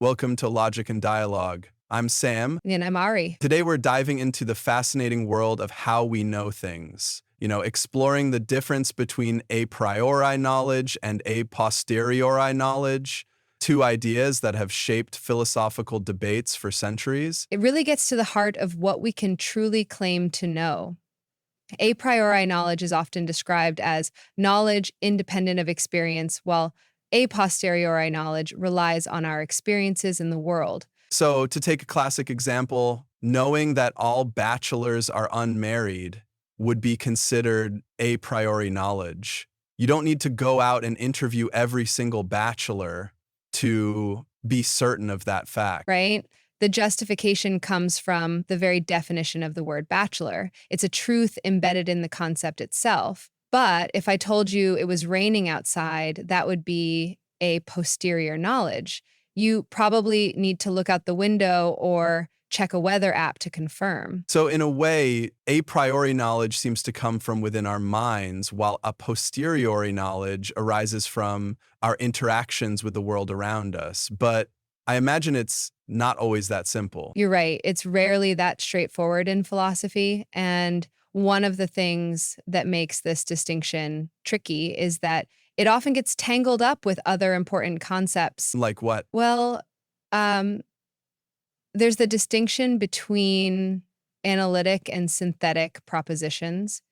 Welcome to Logic and Dialogue. I'm Sam. And I'm Ari. Today we're diving into the fascinating world of how we know things. Exploring the difference between a priori knowledge and a posteriori knowledge, two ideas that have shaped philosophical debates for centuries. It really gets to the heart of what we can truly claim to know. A priori knowledge is often described as knowledge independent of experience, while a posteriori knowledge relies on our experiences in the world. So, to take a classic example, knowing that all bachelors are unmarried would be considered a priori knowledge. You don't need to go out and interview every single bachelor to be certain of that fact. Right? The justification comes from the very definition of the word bachelor. It's a truth embedded in the concept itself. But if I told you it was raining outside, that would be a posterior knowledge. You probably need to look out the window or check a weather app to confirm. So, in a way, a priori knowledge seems to come from within our minds, while a posteriori knowledge arises from our interactions with the world around us. But I imagine it's not always that simple. You're right. It's rarely that straightforward in philosophy. And one of the things that makes this distinction tricky is that it often gets tangled up with other important concepts. Like what? Well, um, there's the distinction between analytic and synthetic propositions.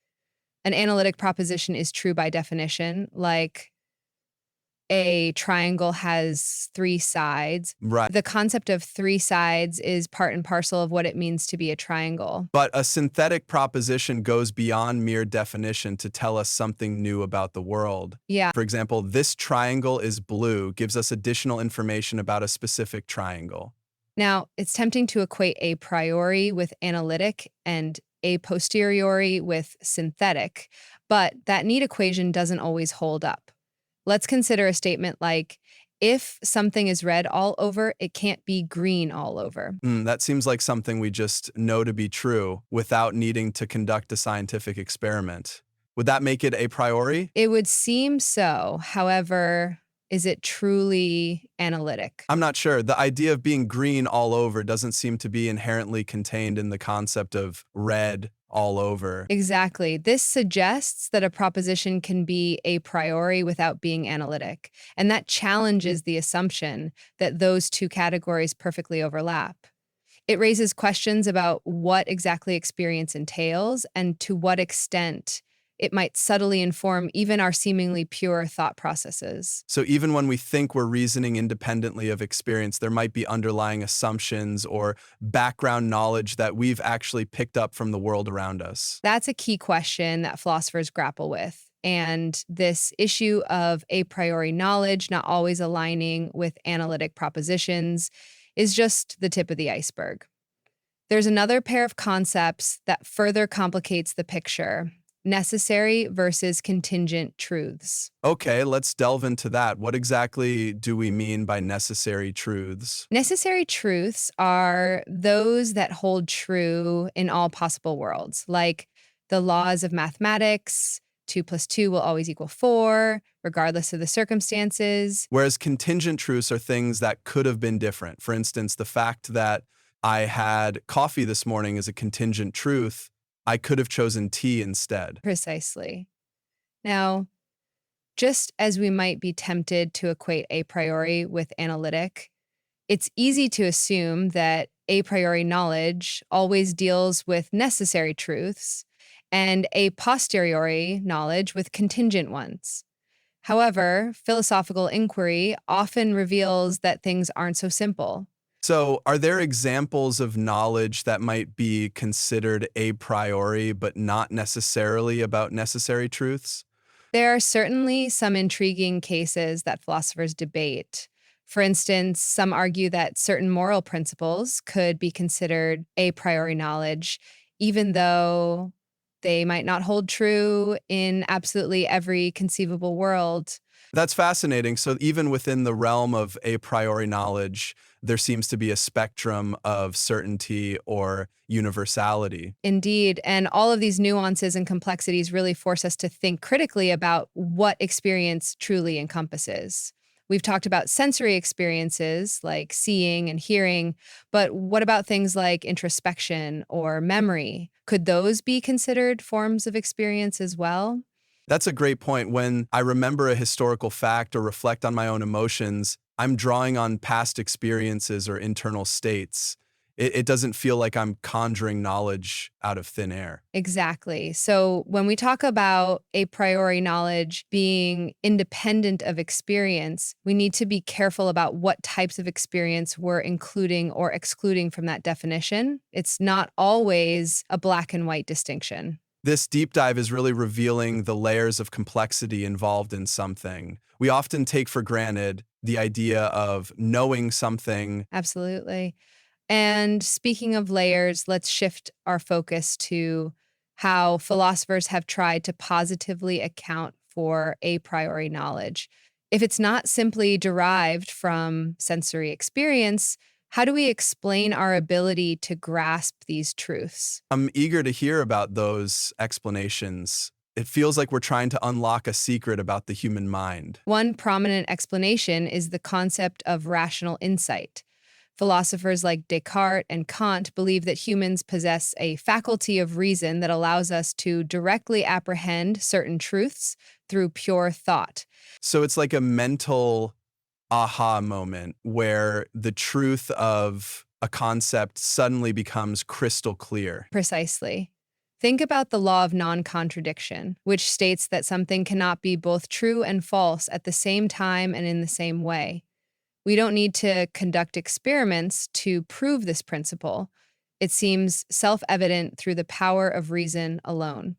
An analytic proposition is true by definition, like a triangle has three sides. Right. The concept of three sides is part and parcel of what it means to be a triangle. But a synthetic proposition goes beyond mere definition to tell us something new about the world. Yeah. For example, this triangle is blue gives us additional information about a specific triangle. Now, it's tempting to equate a priori with analytic and a posteriori with synthetic, but that neat equation doesn't always hold up. Let's consider a statement like, if something is red all over, it can't be green all over. That seems like something we just know to be true without needing to conduct a scientific experiment. Would that make it a priori? It would seem so. However, is it truly analytic? I'm not sure. The idea of being green all over doesn't seem to be inherently contained in the concept of red all over. Exactly. This suggests that a proposition can be a priori without being analytic, and that challenges the assumption that those two categories perfectly overlap. It raises questions about what exactly experience entails and to what extent it might subtly inform even our seemingly pure thought processes. So even when we think we're reasoning independently of experience, there might be underlying assumptions or background knowledge that we've actually picked up from the world around us. That's a key question that philosophers grapple with. And this issue of a priori knowledge not always aligning with analytic propositions is just the tip of the iceberg. There's another pair of concepts that further complicates the picture: necessary versus contingent truths. Okay, let's delve into that. What exactly do we mean by necessary truths? Necessary truths are those that hold true in all possible worlds, like the laws of mathematics. 2 plus 2 will always equal 4, regardless of the circumstances. Whereas contingent truths are things that could have been different. For instance, the fact that I had coffee this morning is a contingent truth. I could have chosen tea instead. Precisely. Now, just as we might be tempted to equate a priori with analytic, it's easy to assume that a priori knowledge always deals with necessary truths and a posteriori knowledge with contingent ones. However, philosophical inquiry often reveals that things aren't so simple. So, are there examples of knowledge that might be considered a priori but not necessarily about necessary truths? There are certainly some intriguing cases that philosophers debate. For instance, some argue that certain moral principles could be considered a priori knowledge, even though they might not hold true in absolutely every conceivable world. That's fascinating. So, even within the realm of a priori knowledge, there seems to be a spectrum of certainty or universality. Indeed, and all of these nuances and complexities really force us to think critically about what experience truly encompasses. We've talked about sensory experiences like seeing and hearing, but what about things like introspection or memory? Could those be considered forms of experience as well? That's a great point. When I remember a historical fact or reflect on my own emotions, I'm drawing on past experiences or internal states. It doesn't feel like I'm conjuring knowledge out of thin air. Exactly. So when we talk about a priori knowledge being independent of experience, we need to be careful about what types of experience we're including or excluding from that definition. It's not always a black and white distinction. This deep dive is really revealing the layers of complexity involved in something. We often take for granted the idea of knowing something. Absolutely. And speaking of layers, let's shift our focus to how philosophers have tried to positively account for a priori knowledge. If it's not simply derived from sensory experience, how do we explain our ability to grasp these truths? I'm eager to hear about those explanations. It feels like we're trying to unlock a secret about the human mind. One prominent explanation is the concept of rational insight. Philosophers like Descartes and Kant believe that humans possess a faculty of reason that allows us to directly apprehend certain truths through pure thought. So it's like a mental aha moment where the truth of a concept suddenly becomes crystal clear. Precisely. Think about the law of non-contradiction, which states that something cannot be both true and false at the same time and in the same way. We don't need to conduct experiments to prove this principle. It seems self-evident through the power of reason alone.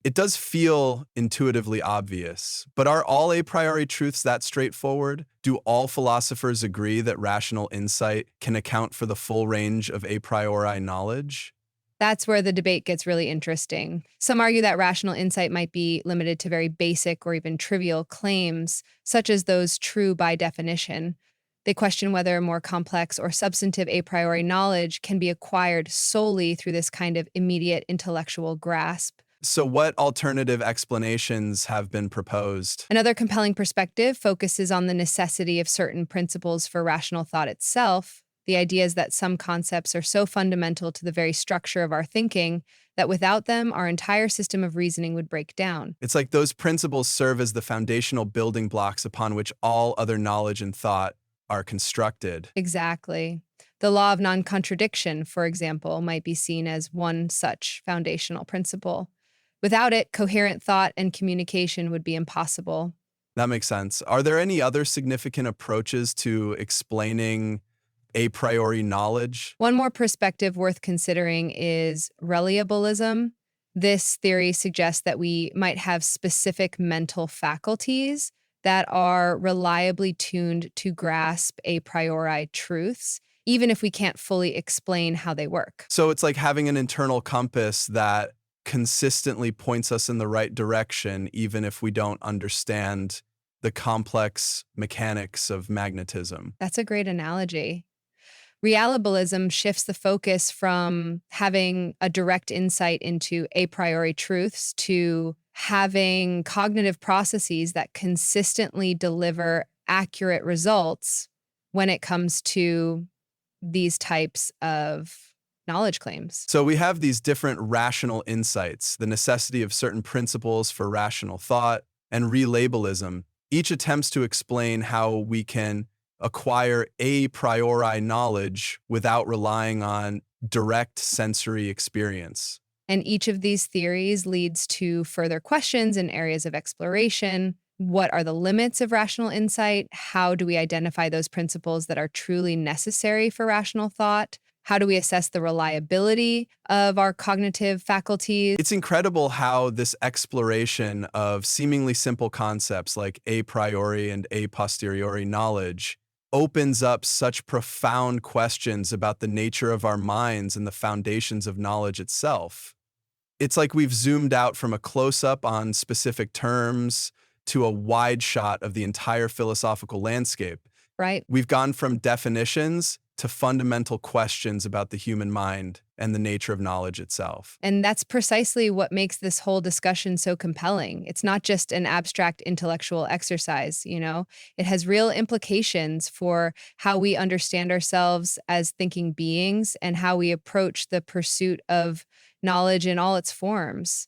It does feel intuitively obvious, but are all a priori truths that straightforward? Do all philosophers agree that rational insight can account for the full range of a priori knowledge? That's where the debate gets really interesting. Some argue that rational insight might be limited to very basic or even trivial claims, such as those true by definition. They question whether more complex or substantive a priori knowledge can be acquired solely through this kind of immediate intellectual grasp. So what alternative explanations have been proposed? Another compelling perspective focuses on the necessity of certain principles for rational thought itself. The idea is that some concepts are so fundamental to the very structure of our thinking that without them, our entire system of reasoning would break down. It's like those principles serve as the foundational building blocks upon which all other knowledge and thought are constructed. Exactly. The law of non-contradiction, for example, might be seen as one such foundational principle. Without it, coherent thought and communication would be impossible. That makes sense. Are there any other significant approaches to explaining a priori knowledge? One more perspective worth considering is reliabilism. This theory suggests that we might have specific mental faculties that are reliably tuned to grasp a priori truths, even if we can't fully explain how they work. So it's like having an internal compass that consistently points us in the right direction, even if we don't understand the complex mechanics of magnetism. That's a great analogy. Reliabilism shifts the focus from having a direct insight into a priori truths to having cognitive processes that consistently deliver accurate results when it comes to these types of knowledge claims. So we have these different rational insights, the necessity of certain principles for rational thought, and relabalism. Each attempts to explain how we can acquire a priori knowledge without relying on direct sensory experience. And each of these theories leads to further questions in areas of exploration. What are the limits of rational insight? How do we identify those principles that are truly necessary for rational thought? How do we assess the reliability of our cognitive faculties? It's incredible how this exploration of seemingly simple concepts like a priori and a posteriori knowledge opens up such profound questions about the nature of our minds and the foundations of knowledge itself. It's like we've zoomed out from a close-up on specific terms to a wide shot of the entire philosophical landscape. Right? We've gone from definitions to fundamental questions about the human mind and the nature of knowledge itself. And that's precisely what makes this whole discussion so compelling. It's not just an abstract intellectual exercise, it has real implications for how we understand ourselves as thinking beings and how we approach the pursuit of knowledge in all its forms.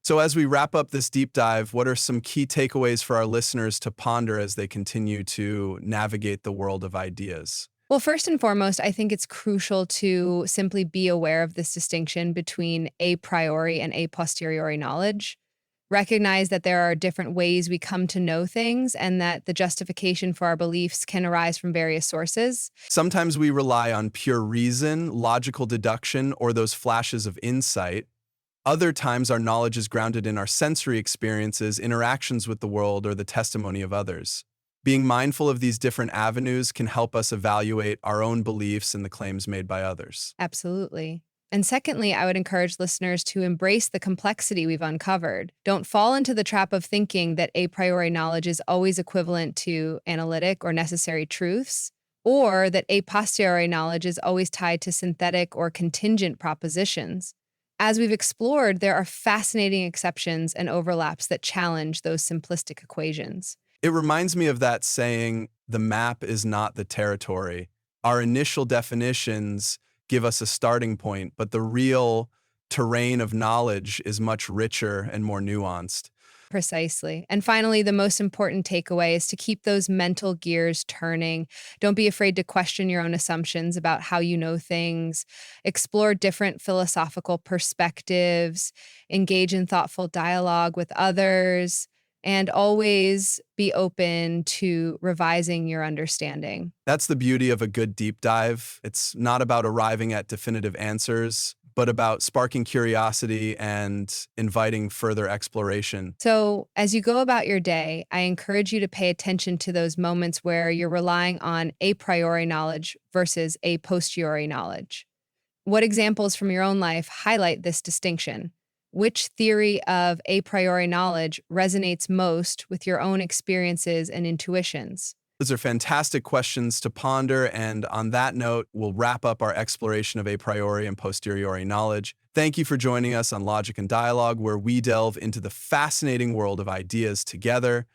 So, as we wrap up this deep dive, what are some key takeaways for our listeners to ponder as they continue to navigate the world of ideas? Well, first and foremost, I think it's crucial to simply be aware of this distinction between a priori and a posteriori knowledge. Recognize that there are different ways we come to know things and that the justification for our beliefs can arise from various sources. Sometimes we rely on pure reason, logical deduction, or those flashes of insight. Other times, our knowledge is grounded in our sensory experiences, interactions with the world, or the testimony of others. Being mindful of these different avenues can help us evaluate our own beliefs and the claims made by others. Absolutely. And secondly, I would encourage listeners to embrace the complexity we've uncovered. Don't fall into the trap of thinking that a priori knowledge is always equivalent to analytic or necessary truths, or that a posteriori knowledge is always tied to synthetic or contingent propositions. As we've explored, there are fascinating exceptions and overlaps that challenge those simplistic equations. It reminds me of that saying, the map is not the territory. Our initial definitions give us a starting point, but the real terrain of knowledge is much richer and more nuanced. Precisely. And finally, the most important takeaway is to keep those mental gears turning. Don't be afraid to question your own assumptions about how you know things. Explore different philosophical perspectives, engage in thoughtful dialogue with others, and always be open to revising your understanding. That's the beauty of a good deep dive. It's not about arriving at definitive answers, but about sparking curiosity and inviting further exploration. So, as you go about your day, I encourage you to pay attention to those moments where you're relying on a priori knowledge versus a posteriori knowledge. What examples from your own life highlight this distinction? Which theory of a priori knowledge resonates most with your own experiences and intuitions? Those are fantastic questions to ponder, and on that note, we'll wrap up our exploration of a priori and posteriori knowledge. Thank you for joining us on Logic and Dialogue, where we delve into the fascinating world of ideas together.